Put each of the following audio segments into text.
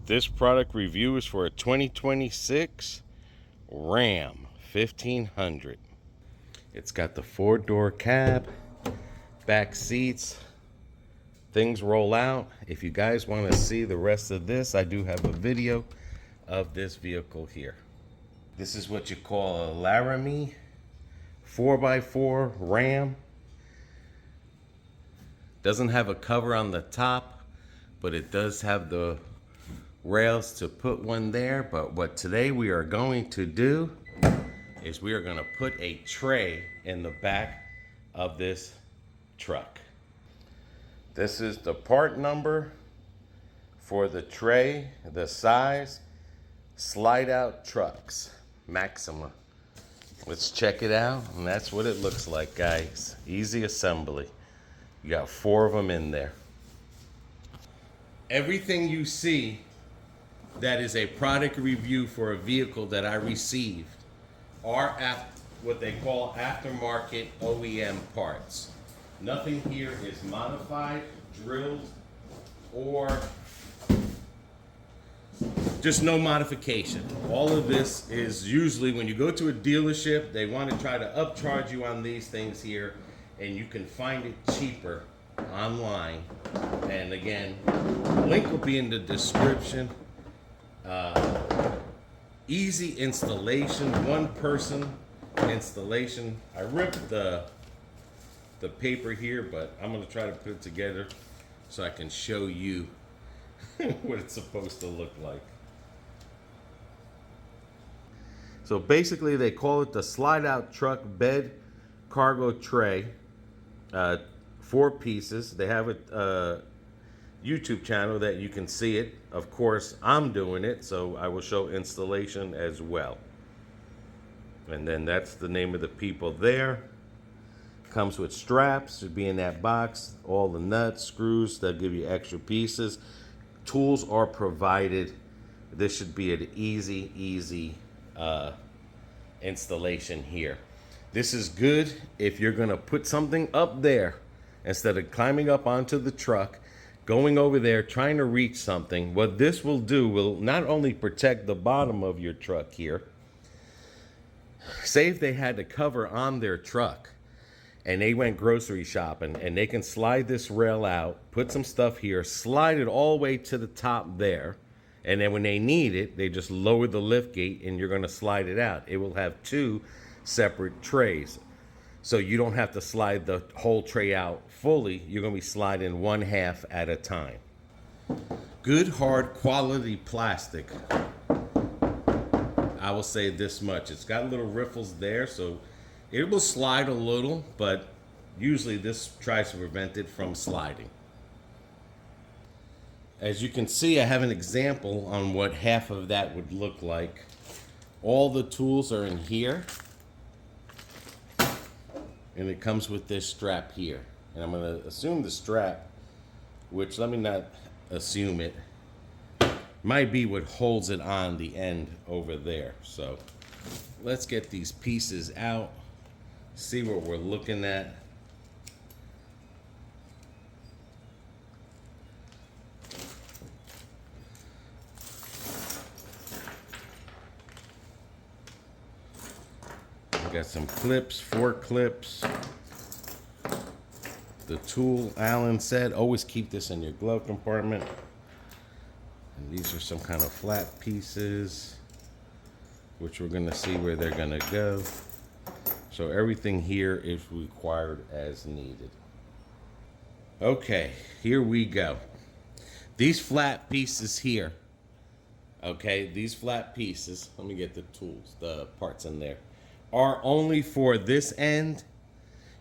This product review is for a 2026 Ram 1500. It's got the 4-door cab, back seats, things roll out. If you guys want to see the rest of this, I do have a video of this vehicle here. This is what you call a Laramie 4x4 Ram. Doesn't have a cover on the top, but it does have the rails to put one there. But what today we are going to do is we are going to put a tray in the back of this truck. This is the part number for the tray, the size, slide out trucks, Maxzina. Let's check it out, and that's what it looks like, guys. Easy assembly. You got 4 of them in there. Everything you see that is a product review for a vehicle that I received are what they call aftermarket OEM parts. Nothing here is modified, drilled, or just no modification. All of this is usually when you go to a dealership, they want to try to upcharge you on these things here, and you can find it cheaper online. And again, the link will be in the description. Easy installation, 1-person installation. I ripped the paper here, but I'm going to try to put it together so I can show you what it's supposed to look like. So basically they call it the slide out truck bed cargo tray. 4 pieces. They have a YouTube channel that you can see it. Of course, I'm doing it, so I will show installation as well. And then that's the name of the people there. Comes with straps, should be in that box. All the nuts, screws, they'll give you extra pieces. Tools are provided. This should be an easy installation here. This is good if you're gonna put something up there instead of climbing up onto the truck, going over there, trying to reach something. What this will do will not only protect the bottom of your truck here. Say if they had the cover on their truck and they went grocery shopping, and they can slide this rail out, put some stuff here, slide it all the way to the top there, and then when they need it, they just lower the lift gate and you're gonna slide it out. It will have 2 separate trays. So you don't have to slide the whole tray out fully. You're gonna be sliding 1/2 at a time. Good hard quality plastic. I will say this much. It's got little riffles there, so it will slide a little, but usually this tries to prevent it from sliding. As you can see, I have an example on what half of that would look like. All the tools are in here. And it comes with this strap here. And I'm gonna assume the strap, which let me not assume it, might be what holds it on the end over there. So let's get these pieces out, see what we're looking at. Got some clips, 4 clips. The tool, Allen said, always keep this in your glove compartment. And these are some kind of flat pieces, which we're gonna see where they're gonna go. So everything here is required as needed. Okay, here we go. These flat pieces here, okay, these flat pieces, let me get the tools, the parts in there, are only for this end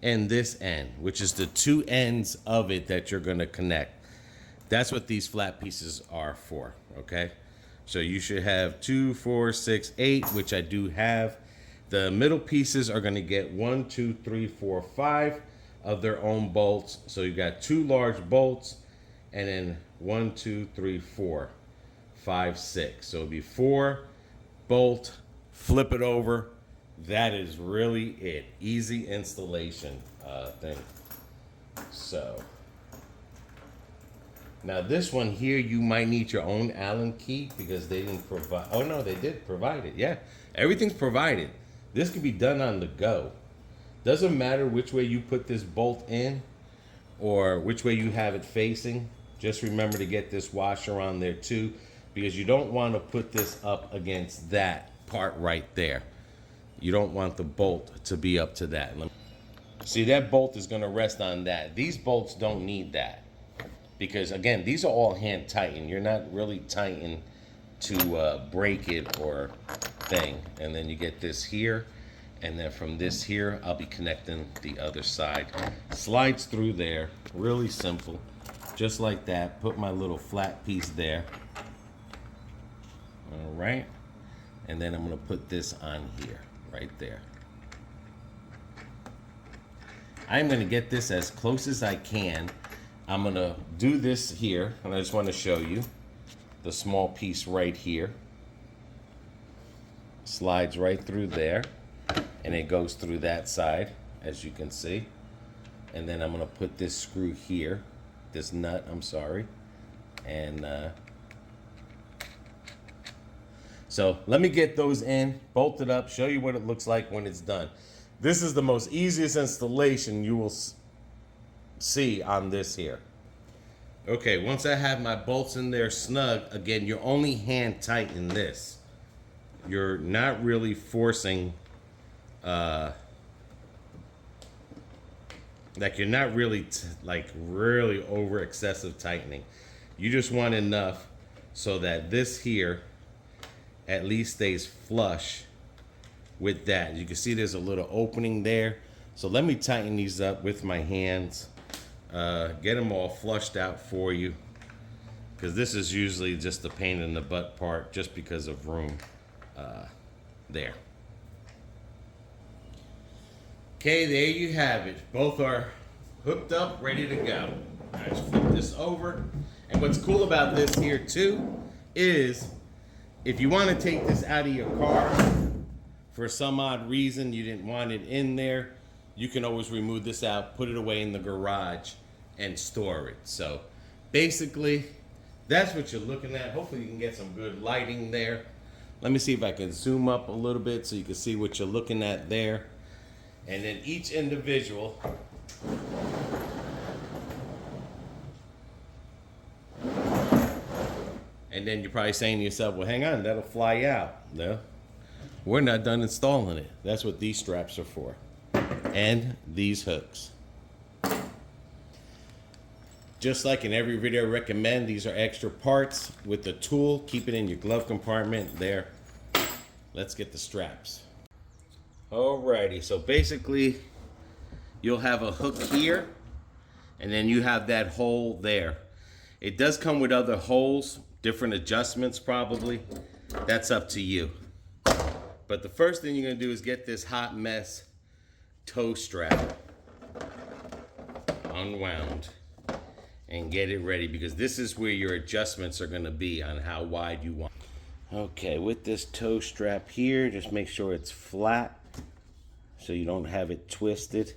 and this end, which is the 2 ends of it that you're gonna connect. That's what these flat pieces are for, okay? So you should have 2, 4, 6, 8, which I do have. The middle pieces are gonna get 1, 2, 3, 4, 5 of their own bolts. So you got 2 large bolts, and then 1, 2, 3, 4, 5, 6. So it'll be 4 bolt, flip it over. That is really it. Easy installation thing. So Now this one here, you might need your own Allen key because they didn't provide. Oh no, they did provide it. Yeah, everything's provided. This could be done on the go. Doesn't matter which way you put this bolt in or which way you have it facing. Just remember to get this washer on there too, because you don't want to put this up against that part right there. You don't want the bolt to be up to that. See, that bolt is going to rest on that. These bolts don't need that. Because again, these are all hand tightened. You're not really tightened to break it or thing. And then you get this here, and then from this here, I'll be connecting the other side. Slides through there, really simple, just like that. Put my little flat piece there. All right, and then I'm gonna put this on here, right there. I'm gonna get this as close as I can. I'm gonna do this here, and I just want to show you the small piece right here. Slides right through there, and it goes through that side, as you can see. And then I'm gonna put this screw here, this nut, I'm sorry. And so let me get those in, bolted up, show you what it looks like when it's done. This is the most easiest installation you will see on this here. Okay, once I have my bolts in there snug, again, you're only hand tighten this. You're not really forcing, like you're not really really over excessive tightening. You just want enough so that this here at least stays flush with that. You can see there's a little opening there. So let me tighten these up with my hands. Get them all flushed out for you, because this is usually just the pain in the butt part just because of room there. Okay, there you have it. Both are hooked up, ready to go. I just flip this over. And what's cool about this here too is if you want to take this out of your car for some odd reason, you didn't want it in there, you can always remove this out, put it away in the garage, and store it. So basically, that's what you're looking at. Hopefully you can get some good lighting there. Let me see if I can zoom up a little bit so you can see what you're looking at there. And then each individual, and then you're probably saying to yourself, well, hang on, that'll fly out. No, we're not done installing it. That's what these straps are for. And these hooks. Just like in every video I recommend, these are extra parts with the tool. Keep it in your glove compartment there. Let's get the straps. Alrighty, so basically you'll have a hook here, and then you have that hole there. It does come with other holes, different adjustments probably. That's up to you. But the first thing you're gonna do is get this hot mess toe strap unwound and get it ready, because this is where your adjustments are gonna be on how wide you want. Okay, with this toe strap here, just make sure it's flat so you don't have it twisted.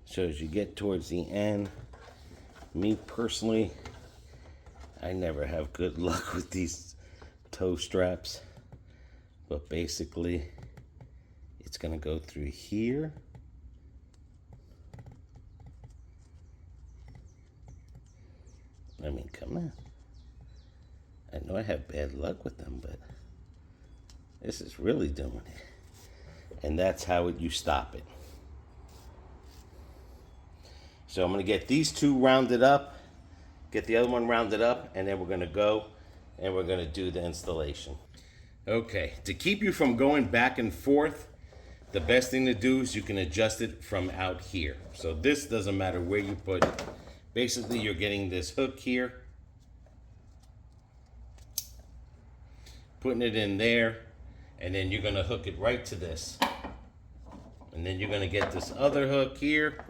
So as you get towards the end, me personally, I never have good luck with these toe straps, but basically it's gonna go through here. I mean, come on. I know I have bad luck with them, but this is really doing it. And that's how you stop it. So I'm gonna get these two rounded up, get the other one rounded up, and then we're gonna go and we're gonna do the installation. Okay, to keep you from going back and forth, the best thing to do is you can adjust it from out here. So this doesn't matter where you put it. Basically, you're getting this hook here, putting it in there, and then you're gonna hook it right to this. And then you're gonna get this other hook here.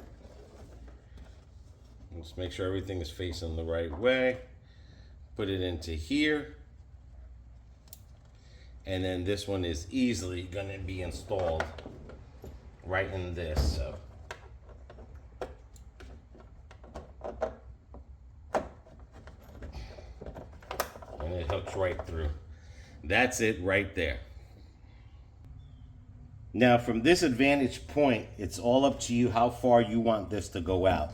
Let's make sure everything is facing the right way. Put it into here. And then this one is easily gonna be installed right in this, so. it hooks right through. That's it right there. Now from this vantage point, it's all up to you how far you want this to go out.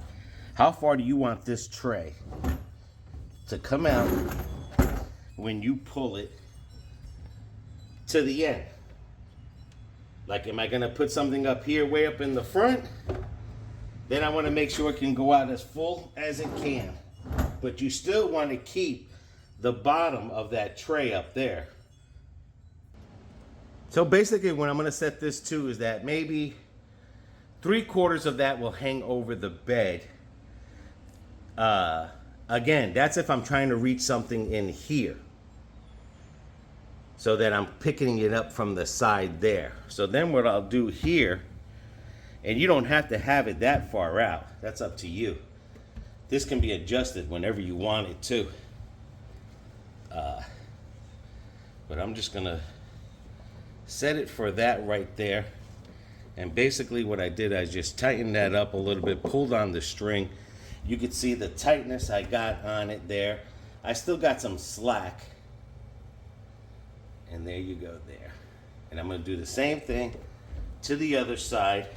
How far do you want this tray to come out when you pull it to the end? Like, am I gonna put something up here way up in the front? Then I wanna make sure it can go out as full as it can. But you still wanna keep the bottom of that tray up there. So basically what I'm gonna set this to is that maybe 3/4 of that will hang over the bed. Again, that's if I'm trying to reach something in here, so that I'm picking it up from the side there. So then what I'll do here, and you don't have to have it that far out, that's up to you. This can be adjusted whenever you want it to. But I'm just gonna set it for that right there. And basically what I did, I just tightened that up a little bit, pulled on the string. You can see the tightness I got on it there. I still got some slack. And there you go there. And I'm gonna do the same thing to the other side.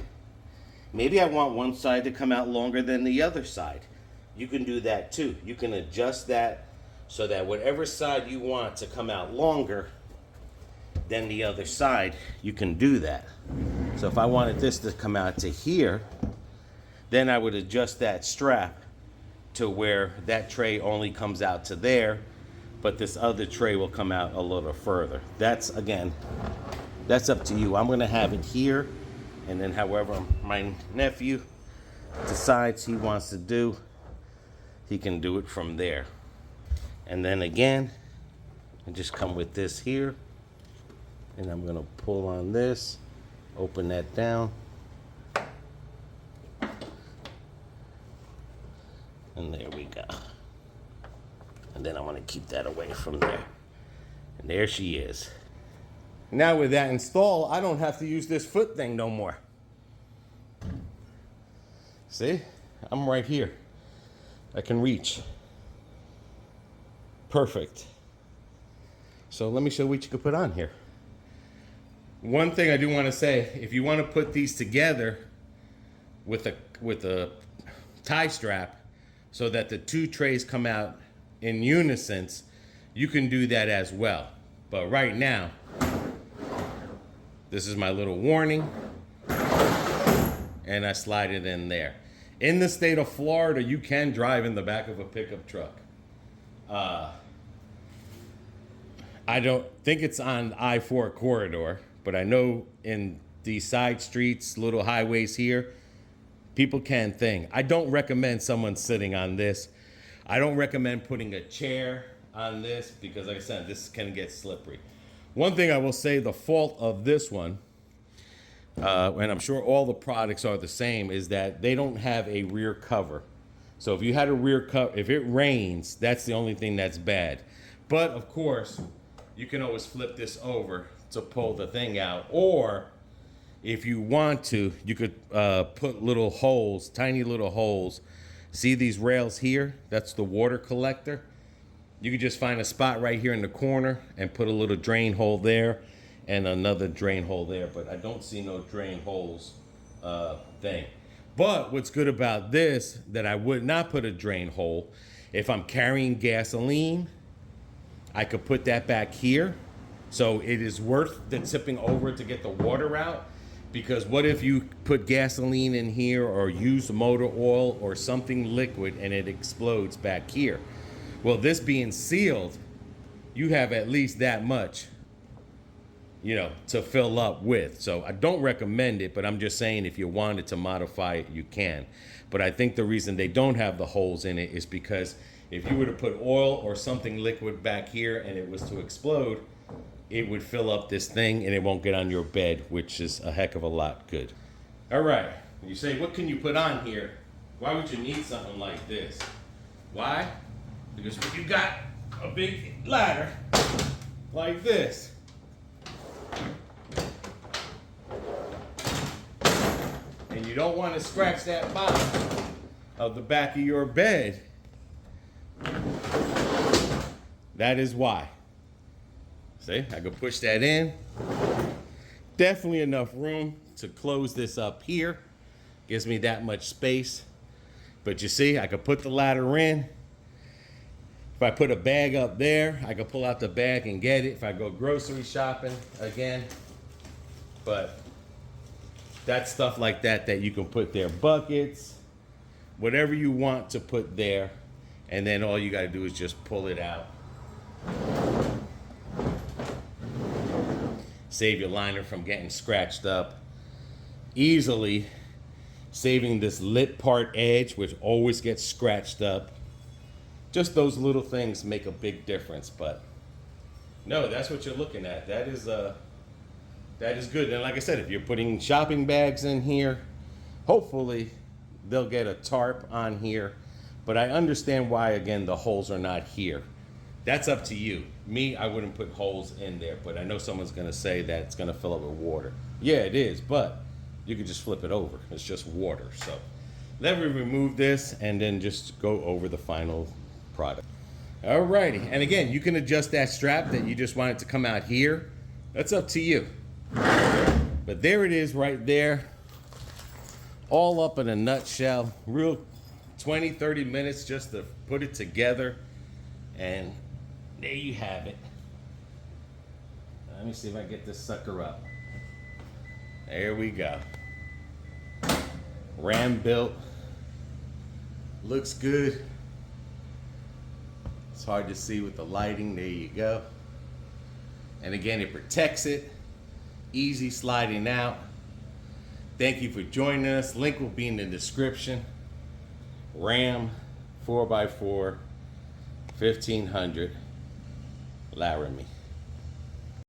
Maybe I want one side to come out longer than the other side. You can do that too. You can adjust that so that whatever side you want to come out longer than the other side, you can do that. So if I wanted this to come out to here, then I would adjust that strap to where that tray only comes out to there, but this other tray will come out a little further. That's, again, that's up to you. I'm gonna have it here, and then however my nephew decides he wants to do, he can do it from there. And then again, I just come with this here, and I'm gonna pull on this, open that down, and there we go. And then I want to keep that away from there. And there she is. Now with that installed, I don't have to use this foot thing no more. See? I'm right here. I can reach. Perfect. So let me show what you can put on here. One thing I do want to say, if you want to put these together with a tie strap so that the two trays come out in unison, you can do that as well. But right now, this is my little warning, and I slide it in there. In the state of Florida, you can drive in the back of a pickup truck. I don't think it's on the I-4 corridor, but I know in these side streets, little highways here, people can thing. I don't recommend someone sitting on this. I don't recommend putting a chair on this because, like I said, this can get slippery. One thing I will say, the fault of this one, and I'm sure all the products are the same, is that they don't have a rear cover. So if you had a rear cover, if it rains, that's the only thing that's bad. But of course, you can always flip this over to pull the thing out, or if you want to, you could put little holes, tiny little holes. See these rails here? That's the water collector. You could just find a spot right here in the corner and put a little drain hole there and another drain hole there, but I don't see no drain holes thing. But what's good about this, that I would not put a drain hole, if I'm carrying gasoline, I could put that back here. So it is worth the tipping over to get the water out, because what if you put gasoline in here or use motor oil or something liquid and it explodes back here? Well, this being sealed, you have at least that much, you know, to fill up with. So I don't recommend it, but I'm just saying if you wanted to modify it, you can. But I think the reason they don't have the holes in it is because if you were to put oil or something liquid back here and it was to explode, it would fill up this thing and it won't get on your bed, which is a heck of a lot good. All right, you say, what can you put on here? Why would you need something like this? Why? Because when you got a big ladder like this, and you don't want to scratch that bottom of the back of your bed, That is why. See, I could push that in. Definitely enough room to close this up here. Gives me that much space. But you see, I could put the ladder in. If I put a bag up there, I could pull out the bag and get it if I go grocery shopping again. But that's stuff like that that you can put there. Buckets, whatever you want to put there. And then all you got to do is just pull it out. Save your liner from getting scratched up. Easily saving this lip part edge, which always gets scratched up. Just those little things make a big difference. But no, that's what you're looking at. That is good. And like I said, if you're putting shopping bags in here, hopefully they'll get a tarp on here. But I understand why, again, the holes are not here. That's up to you. Me, I wouldn't put holes in there, but I know someone's gonna say that it's gonna fill up with water. Yeah, it is, but you can just flip it over. It's just water. So let me remove this and then just go over the final product. Alrighty, and again, you can adjust that strap that you just want it to come out here. That's up to you. But there it is right there. All up in a nutshell. Real 20, 30 minutes just to put it together. And there you have it. Let me see if I get this sucker up. There we go. Ram built. Looks good. It's hard to see with the lighting. There you go. And again, it protects it. Easy sliding out. Thank you for joining us. Link will be in the description. Ram 4x4 1500 Laramie.